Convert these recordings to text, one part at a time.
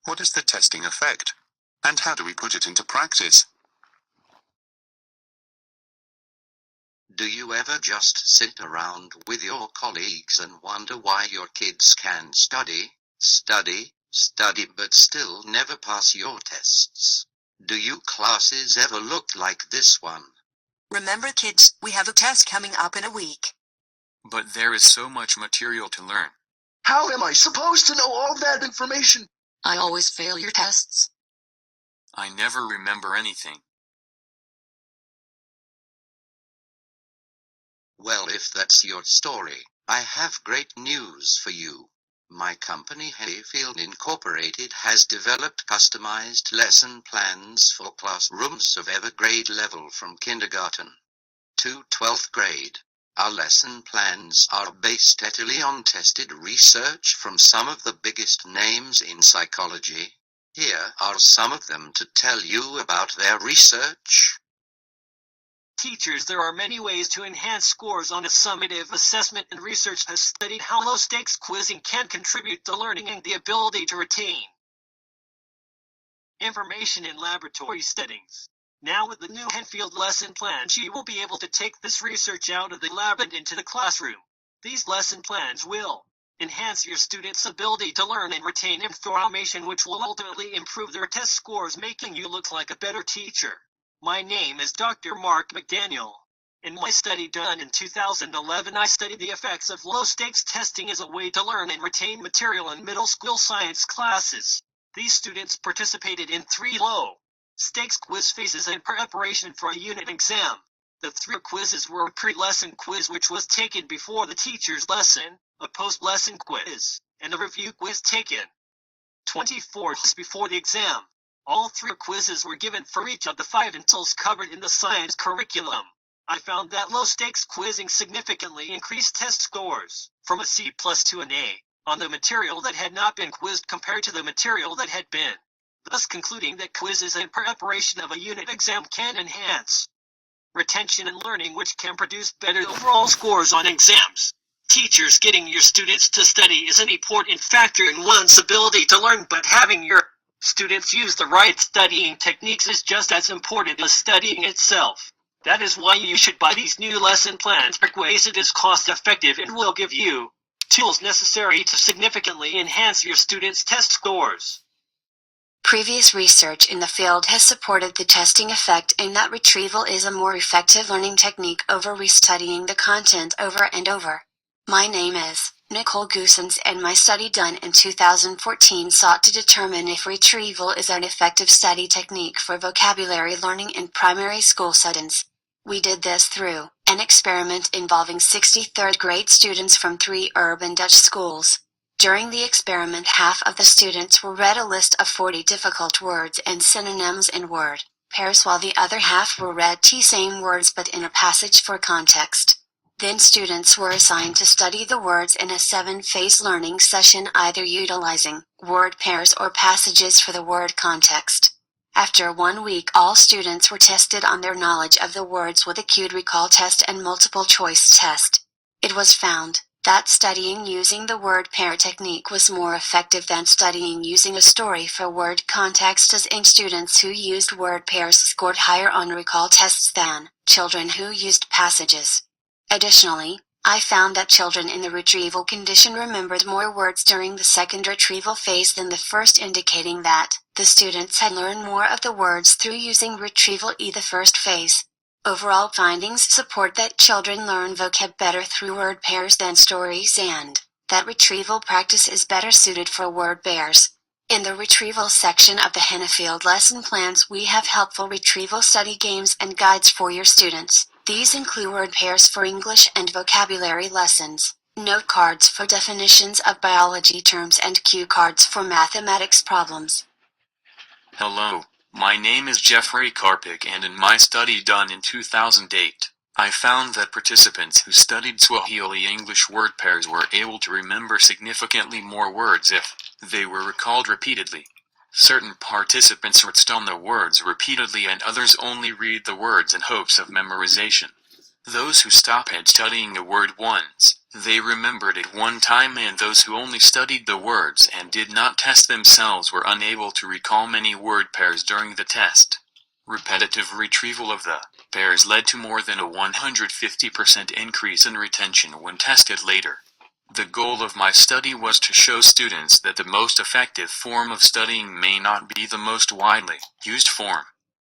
What is the testing effect? And how do we put it into practice? Do you ever just sit around with your colleagues and wonder why your kids can study, but still never pass your tests? Do you classes ever look like this one? Remember, kids, we have a test coming up in a week. But there is so much material to learn. How am I supposed to know all that information? I always fail your tests. I never remember anything. Well, if that's your story, I have great news for you. My company Hayfield Incorporated has developed customized lesson plans for classrooms of every grade level from kindergarten to 12th grade. Our lesson plans are based heavily on tested research from some of the biggest names in psychology. Here are some of them to tell you about their research. Teachers, there are many ways to enhance scores on a summative assessment, and research has studied how low-stakes quizzing can contribute to learning and the ability to retain information in laboratory settings. Now with the new Hayfield lesson plans, you will be able to take this research out of the lab and into the classroom. These lesson plans will enhance your students' ability to learn and retain information, which will ultimately improve their test scores, making you look like a better teacher. My name is Dr. Mark McDaniel. In my study done in 2011, I studied the effects of low-stakes testing as a way to learn and retain material in middle school science classes. These students participated in 3 low-stakes quiz phases in preparation for a unit exam. The 3 quizzes were a pre-lesson quiz, which was taken before the teacher's lesson, a post-lesson quiz, and a review quiz taken 24 hours before the exam. All 3 quizzes were given for each of the 5 units covered in the science curriculum. I found that low-stakes quizzing significantly increased test scores, from a C+ to an A, on the material that had not been quizzed compared to the material that had been, thus concluding that quizzes in preparation of a unit exam can enhance retention and learning, which can produce better overall scores on exams. Teachers, getting your students to study is an important factor in one's ability to learn, but having your students use the right studying techniques is just as important as studying itself. That is why you should buy these new lesson plans. Ways it is cost effective and will give you tools necessary to significantly enhance your students' test scores. Previous research in the field has supported the testing effect in that retrieval is a more effective learning technique over restudying the content over and over. My name is Nicole Goosens, and my study done in 2014 sought to determine if retrieval is an effective study technique for vocabulary learning in primary school settings. We did this through an experiment involving 60 third-grade students from 3 urban Dutch schools. During the experiment, half of the students were read a list of 40 difficult words and synonyms in word pairs, while the other half were read the same words but in a passage for context. Then students were assigned to study the words in a 7-phase learning session, either utilizing word pairs or passages for the word context. After 1 week, all students were tested on their knowledge of the words with a cued recall test and multiple choice test. It was found that studying using the word pair technique was more effective than studying using a story for word context, as in students who used word pairs scored higher on recall tests than children who used passages. Additionally, I found that children in the retrieval condition remembered more words during the second retrieval phase than the first, indicating that the students had learned more of the words through using retrieval the first phase. Overall findings support that children learn vocab better through word pairs than stories, and that retrieval practice is better suited for word pairs. In the retrieval section of the Hayfield lesson plans, we have helpful retrieval study games and guides for your students. These include word pairs for English and vocabulary lessons, note cards for definitions of biology terms, and cue cards for mathematics problems. Hello, my name is Jeffrey Karpik, and in my study done in 2008, I found that participants who studied Swahili English word pairs were able to remember significantly more words if they were recalled repeatedly. Certain participants wrote down the words repeatedly and others only read the words in hopes of memorization. Those who stopped studying a word once, they remembered it one time, and those who only studied the words and did not test themselves were unable to recall many word pairs during the test. Repetitive retrieval of the pairs led to more than a 150% increase in retention when tested later. The goal of my study was to show students that the most effective form of studying may not be the most widely used form.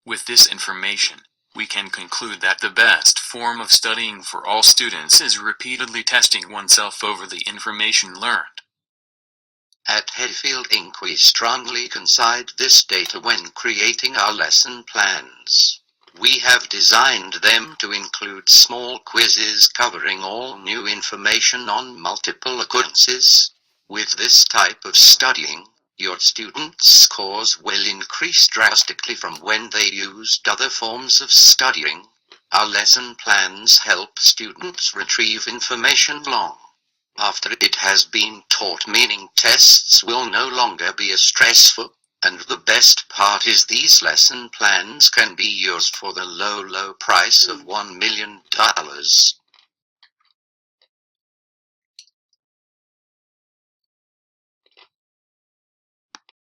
With this information, we can conclude that the best form of studying for all students is repeatedly testing oneself over the information learned. At Hayfield Inc. we strongly consider this data when creating our lesson plans. We have designed them to include small quizzes covering all new information on multiple occurrences. With this type of studying, your students' scores will increase drastically from when they used other forms of studying. Our lesson plans help students retrieve information long after it has been taught, meaning tests will no longer be as stressful. And the best part is these lesson plans can be yours for the low price of $1 million.